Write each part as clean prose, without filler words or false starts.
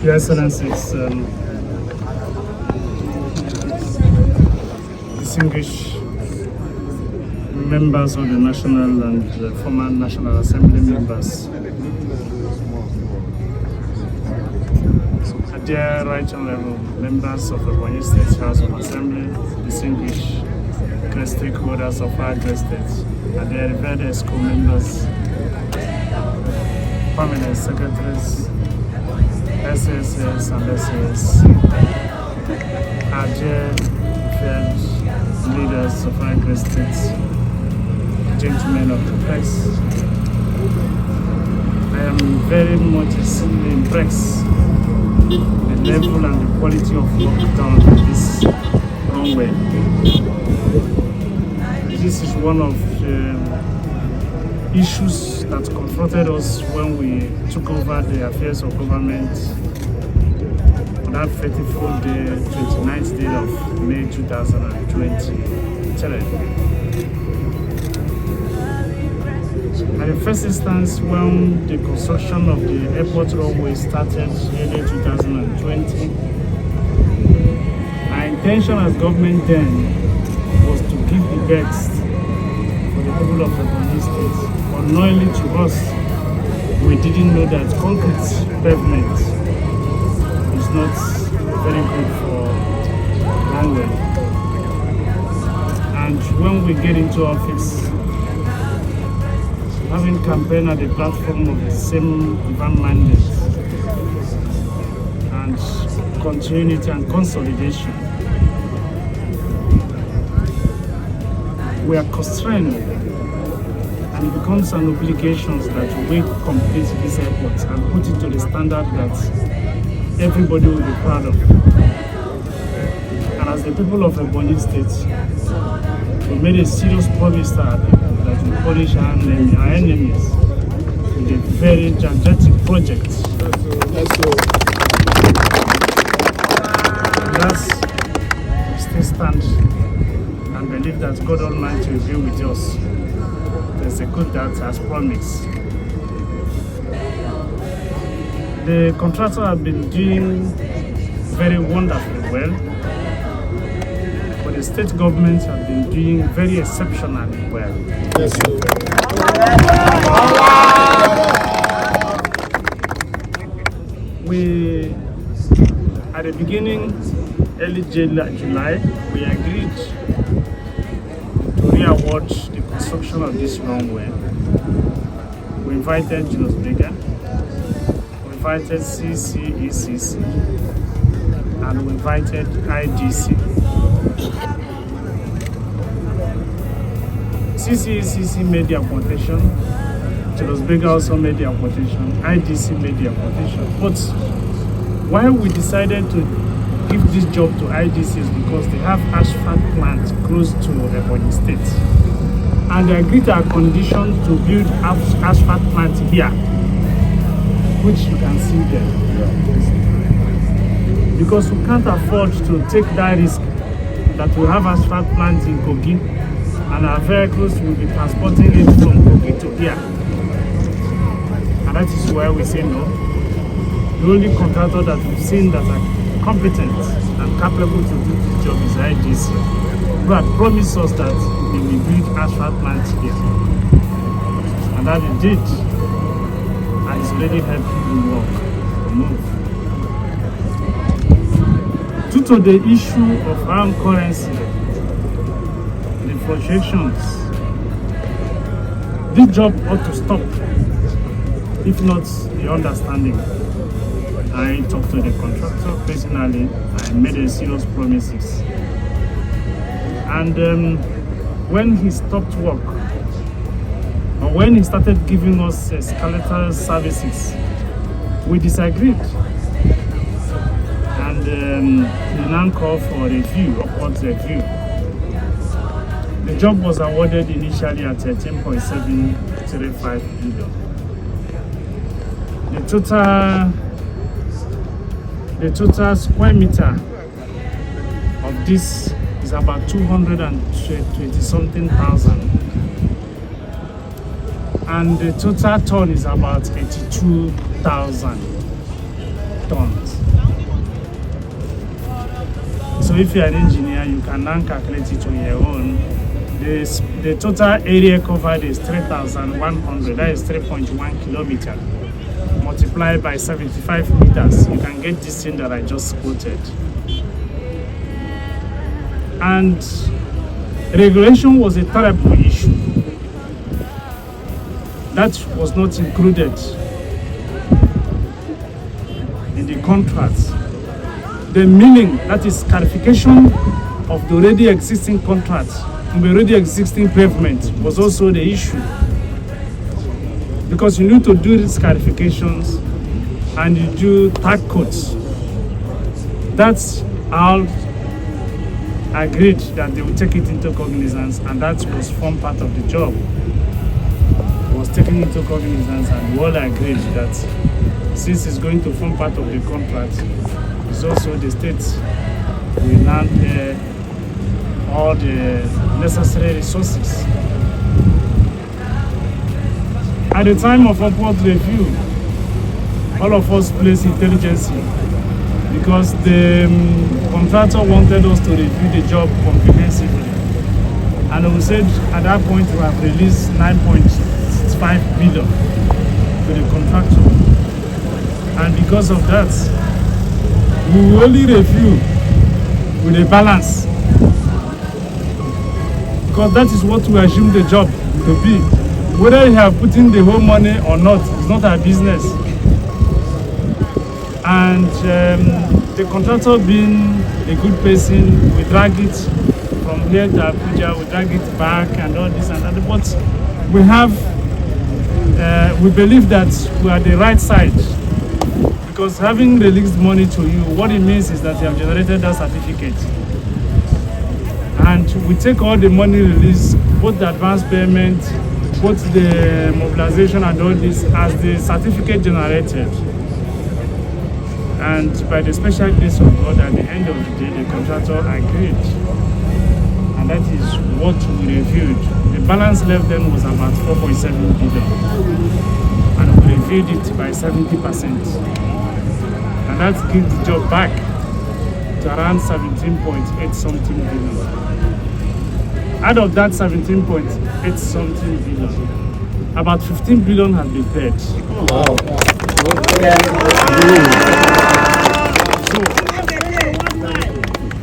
Your Excellencies, distinguished members of the National and former National Assembly members, dear Right Honorable members of the Ebonyi State House of Assembly, distinguished stakeholders of our state, and their revered ESCO members, permanent secretaries, SSS and SAS, our dear leaders of our states, gentlemen of the press. I am very much impressed with the level and the quality of work done on this runway. This is one of the issues that confronted us when we took over the affairs of government on that fateful day, 29th day of May 2023. At the first instance, when the construction of the airport runway started early 2020, our intention as government then was to give the best for the people of Ebonyi State. Unknowingly to us, we didn't know that concrete pavement is not very good for runway. And when we get into office, having campaign at the platform of the same divine mandate and continuity and consolidation, we are constrained, and it becomes an obligation that we complete this airport and put it to the standard that everybody will be proud of. And as the people of Ebonyi State, we made a serious promise to our people that we punish our enemies with a very gigantic project. That still stands, and believe that God Almighty will be with us. There's a good that has promised. The contractor has been doing very wonderfully well, but the state government has been doing very exceptionally well. Yes, we, at the beginning, early July, we agreed to re-award the construction of this runway. We invited Julius Bega, we invited CCECC, and we invited IDC. CCECC made the apportation, Julius Bega also made the apportation, IDC made the apportation. But why we decided to give this job to IDC is because they have asphalt plant close to Ebonyi State. And they agreed to our condition to build asphalt plant here, which you can see there. Because we can't afford to take that risk that we have asphalt plant in Kogi and our vehicles will be transporting it from Kogi to here. And that is why we say no. The only contractor that we've seen that are competent and capable to do this job is IDC. Who had promised us that they will build asphalt plants here. And that they did. And it's already helped people walk, move. Due to the issue of armed currency, the fluctuations, this job ought to stop. If not, the understanding. I talked to the contractor personally. I made a serious promises. And when he stopped work, or when he started giving us skeletal services, we disagreed. And he now called for a review, upwards review. The job was awarded initially at 13.735 billion. The total square meter of this is about 220 something thousand, and the total ton is about 82,000 tons. So if you're an engineer, you can now calculate it on your own. The total area covered is 3,100, that is 3.1 kilometers. Multiplied by 75 meters, you can get this thing that I just quoted. And regulation was a terrible issue. That was not included in the contracts. The meaning, that is clarification of the already existing contracts, the already existing pavement, was also the issue. Because you need to do these clarifications and you do tag codes. That's all agreed that they will take it into cognizance, and that was formed part of the job. It was taken into cognizance, and we all agreed that since it's going to form part of the contract, it's also the state will now pay all the necessary resources. At the time of upward review, all of us placed intelligence because the contractor wanted us to review the job comprehensively. And we said at that point we have released 9.65 billion to the contractor. And because of that, we will only review with a balance. Because that is what we assume the job to be. Whether you have put in the whole money or not, it's not our business. And the contractor being a good person, we drag it from here to Abuja, we drag it back and all this and that. But we have, we believe that we are the right side. Because having released money to you, what it means is that you have generated that certificate. And we take all the money released, both the advance payment, both the mobilization and all this, as the certificate generated. And by the special grace of God, at the end of the day, the contractor agreed. And that is what we reviewed. The balance left then was about 4.7 billion. And we reviewed it by 70%. And that gives the job back to around 17.8 something billion. Out of that 17.8 something billion, about 15 billion has been paid. Wow. So,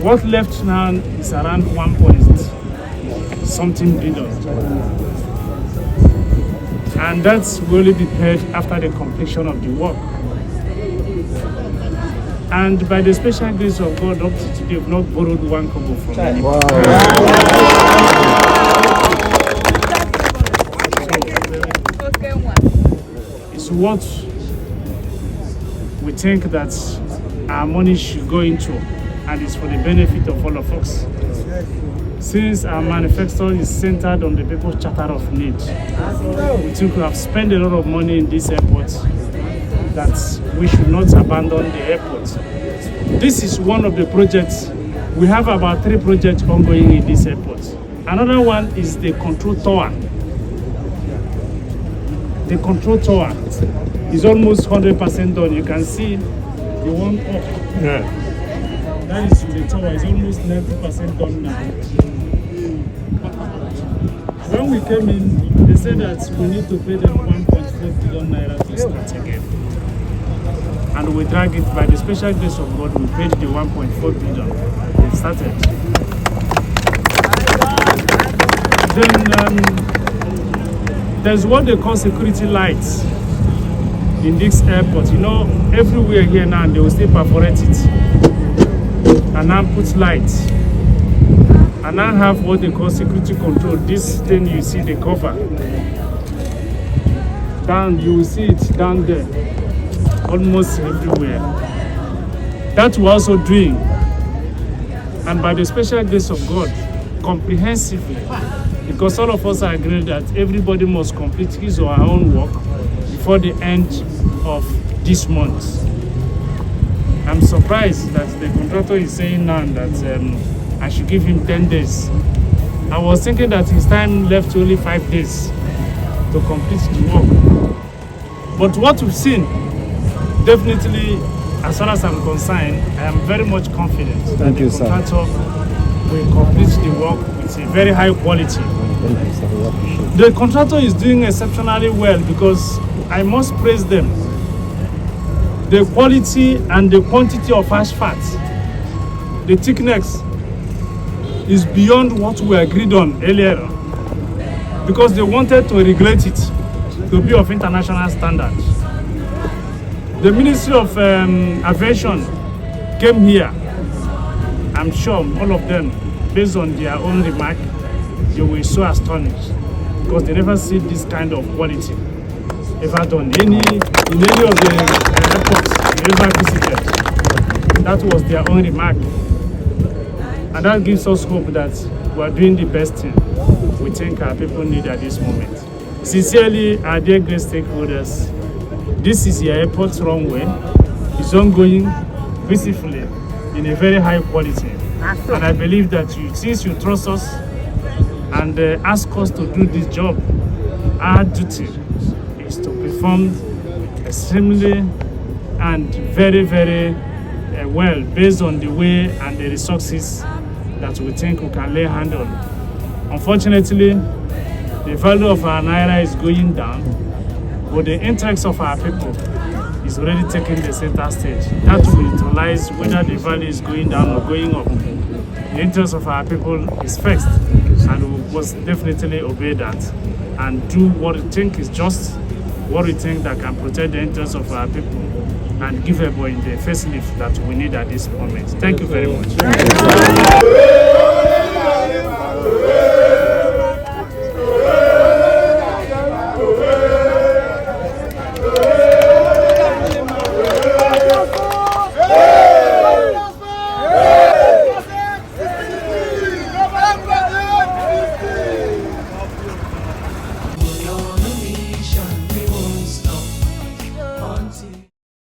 what left now is around 1 point something billion. And that will only be paid after the completion of the work. And by the special grace of God, up to today, we've not borrowed 1 kobo from anyone. Wow. It's what we think that our money should go into, and it's for the benefit of all of us. Since our manifesto is centered on the people's charter of need, we think we have spent a lot of money in this airport, that we should not abandon the airport. This is one of the projects. We have about 3 projects ongoing in this airport. Another one is the control tower. The control tower is almost 100% done. You can see the one up. Yeah. That is the tower. It's almost 90% done now. When we came in, they said that we need to pay them 1.4 billion naira to start again. And we drag it. By the special grace of God, we paid the 1.4 billion. They started. Then there's what they call security lights in this airport. You know, everywhere here now, they will still perforate it and now put lights. And now have what they call security control. This thing you see the cover. Down, you will see it down there. Almost everywhere. That we're also doing. And by the special grace of God, comprehensively, because all of us are agreed that everybody must complete his or her own work before the end of this month. I'm surprised that the contractor is saying now that I should give him 10 days. I was thinking that his time left only 5 days to complete the work. But what we've seen, definitely, as far as I'm concerned, I am very much confident that the contractor will complete the work with a very high quality. The contractor is doing exceptionally well because I must praise them. The quality and the quantity of asphalt, the thickness, is beyond what we agreed on earlier, because they wanted to regulate it to be of international standards. The Ministry of Aviation came here. I'm sure all of them, based on their own remark, they were so astonished because they never see this kind of quality ever done in any of the airports they ever visited. That was their own remark. And that gives us hope that we are doing the best thing we think our people need at this moment. Sincerely, our dear great stakeholders, this is your airport runway. It's ongoing peacefully in a very high quality. And I believe that since you trust us and ask us to do this job, our duty is to perform extremely and very, very well based on the way and the resources that we think we can lay hand on. Unfortunately, the value of our naira is going down, but the interest of our people is already taking the center stage. That will neutralize whether the value is going down or going up. The interest of our people is first, and we must definitely obey that and do what we think is just, what we think that can protect the interests of our people and give Ebonyi the facelift that we need at this moment. Thank you very much.